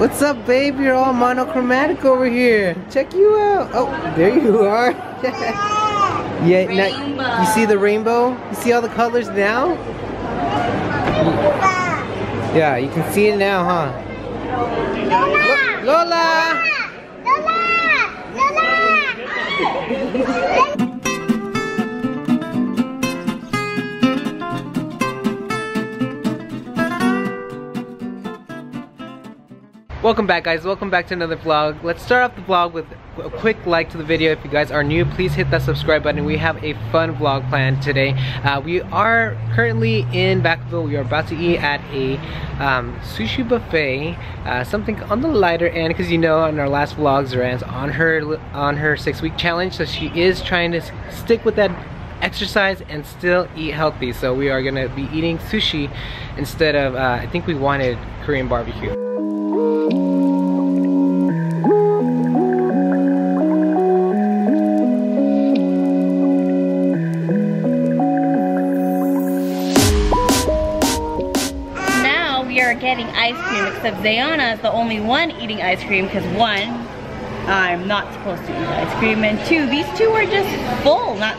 What's up, babe? You're all monochromatic over here. Check you out. Oh, there you are. Yeah, now, you see the rainbow? You see all the colors now? Yeah, you can see it now, huh? Lola! Lola! Welcome back, guys. Welcome back to another vlog. Let's start off the vlog with a quick like to the video. If you guys are new, please hit that subscribe button. We have a fun vlog planned today. We are currently in Vacaville. We are about to eat at a sushi buffet, something on the lighter end, because you know in our last vlog Zoran's on her 6-week challenge, so she is trying to stick with that exercise and still eat healthy. So we are gonna be eating sushi instead of I think we wanted Korean barbecue. Getting ice cream, except Zayana is the only one eating ice cream because one, I'm not supposed to eat ice cream, and two, these two are just full. Not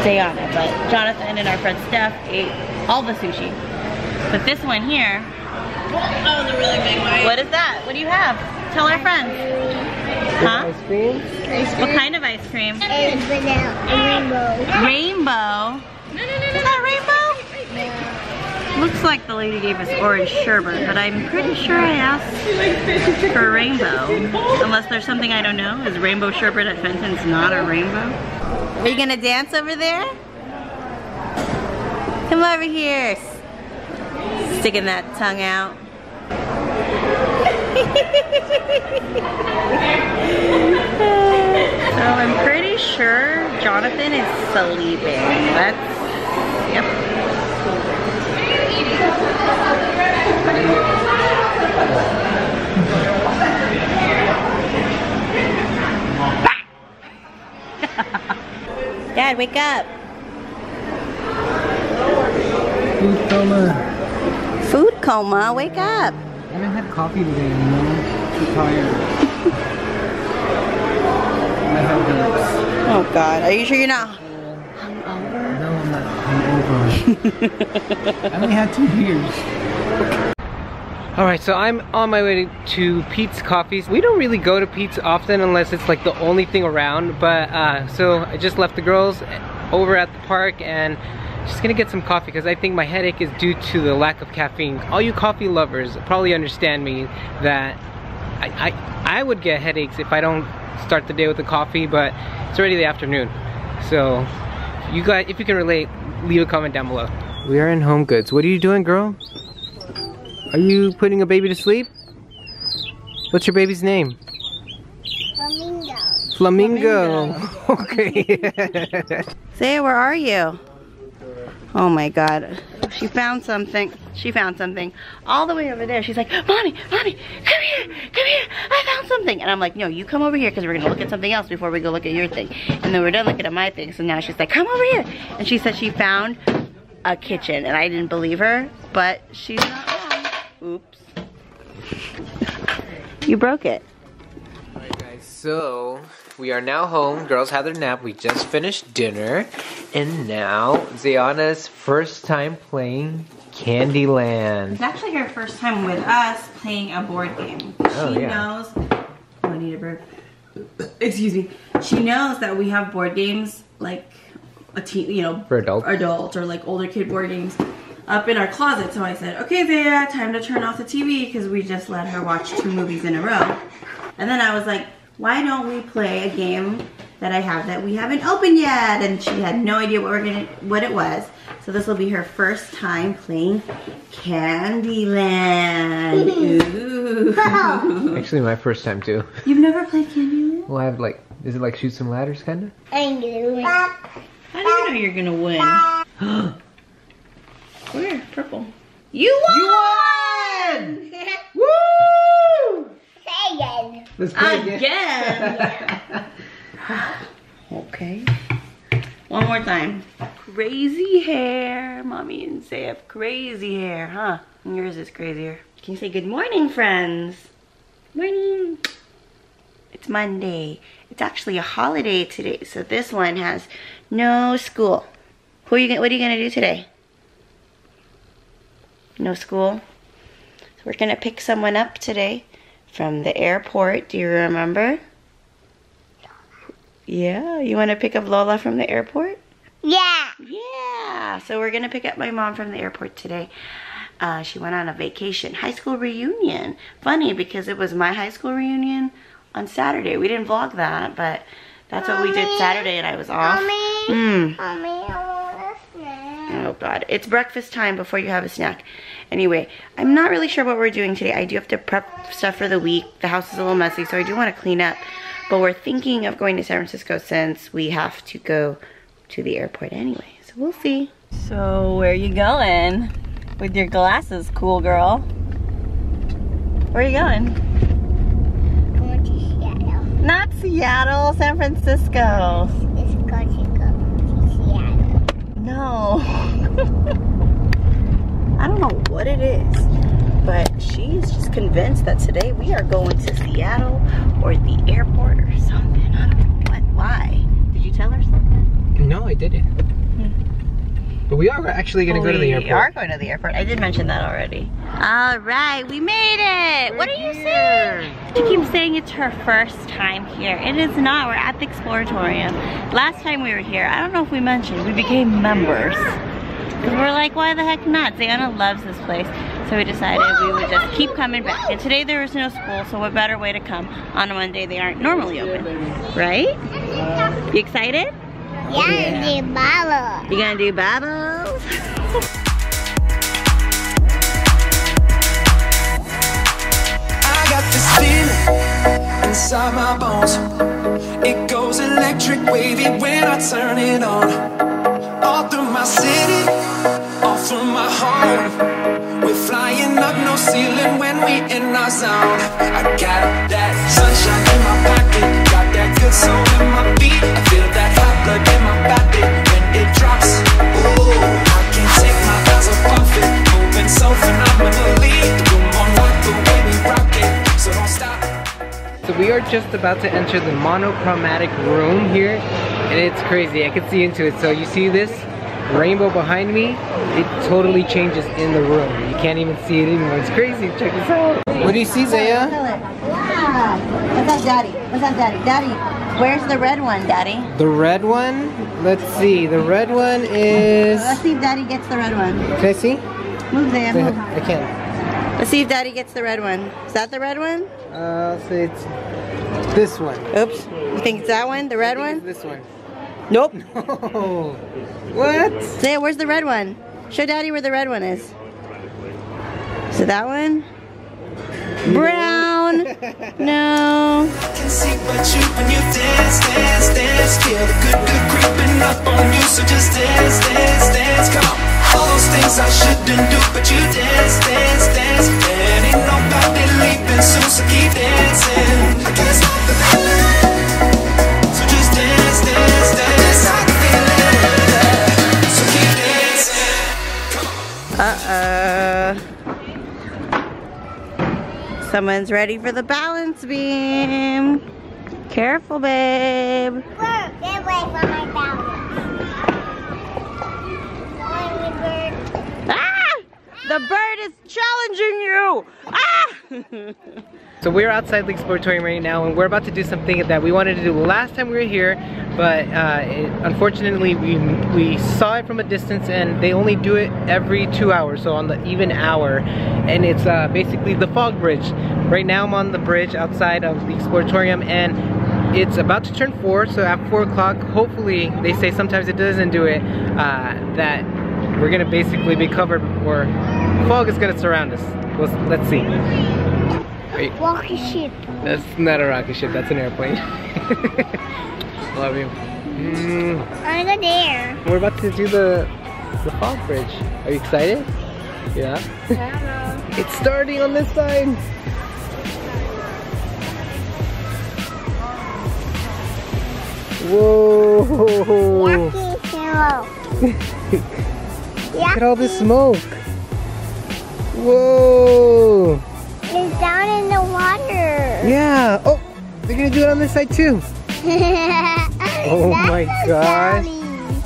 Zayana, but Jonathan and our friend Steph ate all the sushi. But this one here, oh, the really big one. What is that? What do you have? Tell our friends. Huh? Ice cream? What kind of ice cream? Rainbow. Rainbow? Is that rainbow? Looks like the lady gave us orange sherbet, but I'm pretty sure I asked for rainbow. Unless there's something I don't know. Is rainbow sherbet at Fenton's not a rainbow? Are you gonna dance over there? Come over here. Sticking that tongue out. So I'm pretty sure Jonathan is sleeping. Yep. Dad, wake up. Food coma. Food coma, wake up. I haven't had coffee today, you know? I'm too tired. My head hurts. Oh God, are you sure you're not hungover? No, I'm not hungover. I only had 2 beers. Alright, so I'm on my way to Pete's Coffees. We don't really go to Pete's often unless it's like the only thing around, but so I just left the girls over at the park and just gonna get some coffee because I think my headache is due to the lack of caffeine. All you coffee lovers probably understand me that I would get headaches if I don't start the day with a coffee, but it's already the afternoon. So you guys, if you can relate, leave a comment down below. We are in Home Goods. What are you doing, girl? Are you putting a baby to sleep? What's your baby's name? Flamingo. Flamingo. Okay. Zaya, where are you? Oh my God. She found something. She found something all the way over there. She's like, Mommy, Mommy, come here, I found something. And I'm like, no, you come over here because we're gonna look at something else before we go look at your thing. And then we're done looking at my thing. So now she's like, come over here. And she said she found a kitchen, and I didn't believe her, but she's not wrong. Oops. You broke it. Alright guys, so we are now home. Girls had their nap. We just finished dinner. And now Zayana's first time playing Candyland. It's actually her first time with us playing a board game. Oh, she yeah. knows. Oh, I need a burp. Excuse me. She knows that we have board games like a teen, you know, For adults or like older kid board games up in our closet. So I said, okay, Zaya, time to turn off the TV because we just let her watch 2 movies in a row. And then I was like, why don't we play a game that I have that we haven't opened yet? And she had no idea what it was. So this will be her first time playing Candyland. Ooh. Actually, my first time too. You've never played Candyland? Well, I have like, is it like shoot some ladders kind of? I'm gonna win. How do you know you're gonna win? Where? Purple. You won! You won! Woo! Say again. Let's play Again! Okay. One more time. Crazy hair. Mommy and Zay have crazy hair, huh? And yours is crazier. Can you say good morning, friends? Morning. It's Monday. It's actually a holiday today, so this one has no school. What are you gonna do today? No school? So we're gonna pick someone up today from the airport. Do you remember? Yeah, you wanna pick up Lola from the airport? Yeah. Yeah, so we're gonna pick up my mom from the airport today. She went on a vacation, high school reunion. Funny because it was my high school reunion on Saturday. We didn't vlog that, but that's what we did Saturday and I was off. Mommy, I want a snack. Oh God, it's breakfast time before you have a snack. Anyway, I'm not really sure what we're doing today. I do have to prep stuff for the week. The house is a little messy, so I do want to clean up. But we're thinking of going to San Francisco since we have to go to the airport anyway. So we'll see. So where are you going? With your glasses, cool girl. Where are you going? Going to Seattle. Not Seattle, San Francisco. It's going to go to Seattle. No. I don't know what it is, but she is just convinced that today we are going to Seattle or the airport or something. I don't know what, why. Did you tell her something? No, I didn't. But we are actually going to go to the airport. We are going to the airport. I did mention that already. All right, we made it. What are you saying? She keeps saying it's her first time here. It is not. We're at the Exploratorium. Last time we were here, I don't know if we mentioned, we became members. Because we're like, why the heck not? Zayana loves this place. So we decided we would just keep coming back. And today there was no school, so what better way to come on a Monday they aren't normally open. Right? You excited? Yeah, the bottle. You gonna do bubbles? I got this feeling inside my bones. It goes electric wavy when I turn it on. All through my city, all through my home. We're flying up, no ceiling when we in our zone. I got that sunshine in my pocket, got that good soul in my feet. I feel that hot blood in my body when it drops. Ooh, I can't take my eyes off it, moving so phenomenally. Come on, what the way we rock it, so don't stop. So we are just about to enter the monochromatic room here, and it's crazy. I can see into it. So you see this rainbow behind me? It totally changes in the room. You can't even see it anymore. It's crazy. Check this out. What do you see, Zaya? Wow. What's up, Daddy? What's up, Daddy? Daddy, where's the red one, Daddy? The red one? Let's see. The red one is... Let's see if Daddy gets the red one. Can I see? Move, Zaya, move. I can't. Let's see if Daddy gets the red one. Is that the red one? I'll say it's this one. Oops. You think it's that one? The red one? This one. Nope. No. What? Zaya, where's the red one? Show Daddy where the red one is. Is it that one? Brown. No. Can see but you when you dance, dance, dance. Feel the good, good creeping up on you. So just dance, dance, dance. Come on. All those things I shouldn't do, but you dance, dance, dance. And ain't nobody leaving soon, so keep dancing. I can't stop the feeling. So just dance, dance, dance. I can feel it. So keep dancing. Come on. Someone's ready for the balance beam. Careful, babe. Look, get away from my balance. Ah! The bird is challenging you! Ah! So we're outside the Exploratorium right now, and we're about to do something that we wanted to do last time we were here, but unfortunately we saw it from a distance, and they only do it every 2 hours, so on the even hour, and it's basically the fog bridge. Right now I'm on the bridge outside of the Exploratorium, and it's about to turn 4, so at 4 o'clock, hopefully, they say sometimes it doesn't do it, that we're gonna basically be covered, or fog is gonna surround us. Let's see. Rocket ship. That's not a rocket ship, that's an airplane. Love you. Over there. We're about to do the fog bridge. Are you excited? Yeah? It's starting on this side. Whoa! Look at all this smoke. Whoa! It's down in the water. Yeah. Oh, they're gonna do it on this side too. Oh my gosh.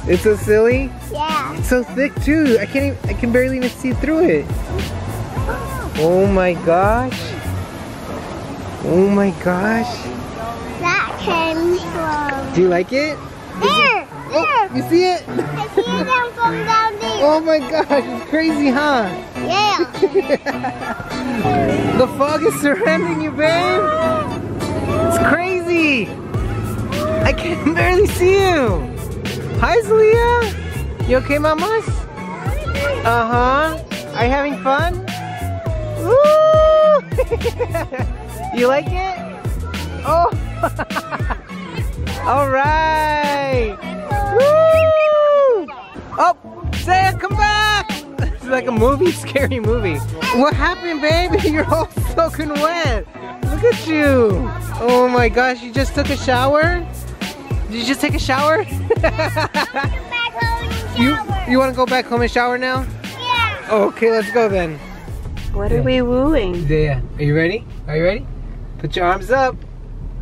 It's so silly. Yeah. It's so thick too. I can barely even see through it. Oh my gosh. Oh my gosh. That came from. Do you like it? There. Oh, you see it? I see them from down there. Oh my gosh, it's crazy, huh? Yeah. The fog is surrounding you, babe. It's crazy. I can barely see you. Hi, Zelia. You okay, mamas? Uh-huh. Are you having fun? Woo! You like it? Oh! All right. Woo! Oh, Zaya, come back! It's like a movie, scary movie. What happened, babe? You're all soaking wet. Look at you. Oh my gosh, you just took a shower? Did you just take a shower? You want to go back home and shower now? Yeah. Okay, let's go then. What are we wooing? Zaya, are you ready? Are you ready? Put your arms up.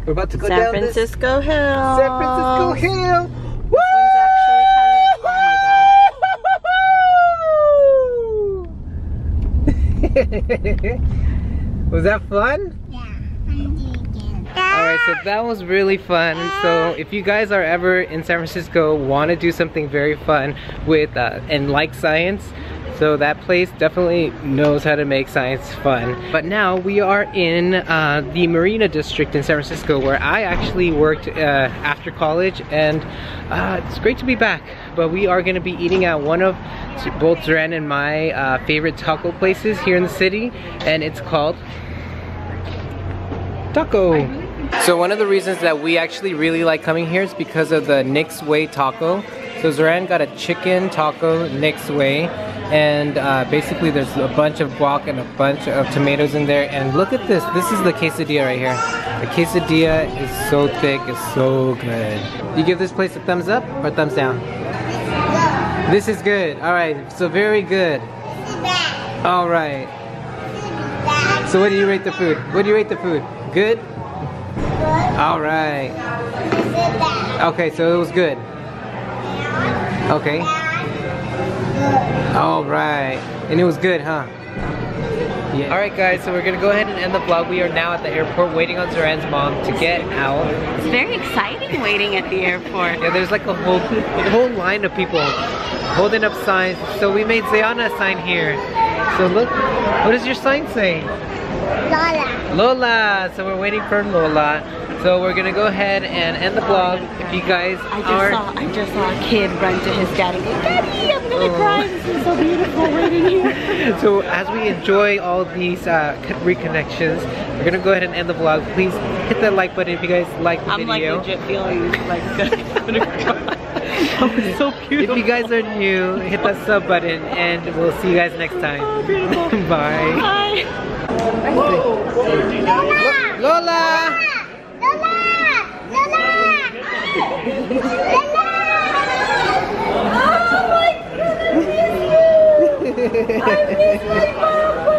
We're about to go down San Francisco Hill. San Francisco Hill. Woo! This one's actually kind of, Was that fun? Yeah. I'm digging. Alright, so that was really fun. So if you guys are ever in San Francisco, want to do something very fun with and like science, so that place definitely knows how to make science fun. But now we are in the Marina District in San Francisco, where I actually worked after college, and it's great to be back. But we are going to be eating at one of both Zoran and my favorite taco places here in the city, and it's called Taco. So one of the reasons that we actually really like coming here is because of the Nick's Way taco. So Zoran got a chicken taco Nick's Way, and basically there's a bunch of guac and a bunch of tomatoes in there. And look at this. This is the quesadilla right here. The quesadilla is so thick. It's so good. You give this place a thumbs up or thumbs down? This is good. All right. So very good. All right. So what do you rate the food? What do you rate the food? Good? All right. Okay, so it was good. Okay. All right. And it was good, huh? Yeah. All right, guys, so we're gonna go ahead and end the vlog. We are now at the airport waiting on Zoran's mom to get out. It's very exciting waiting at the airport. Yeah, there's like a whole line of people holding up signs. So we made Zayana a sign here. So look, what does your sign say? Lola. Lola. So we're waiting for Lola. So we're gonna go ahead and end the vlog. If you guys I just saw a kid run to his dad and go, Daddy, I'm gonna cry. This is so beautiful waiting here. So as we enjoy all these reconnections, we're gonna go ahead and end the vlog. Please hit that like button if you guys like the video. I'm like legit feeling like I'm gonna cry. That was so beautiful. If you guys are new, hit that sub button, and we'll see you guys next time. Oh, beautiful. Bye. Bye. Lola! Lola! Lola! Lola! Oh my goodness! I miss my mama!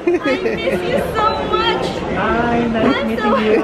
I miss you so much! Hi, nice meeting you.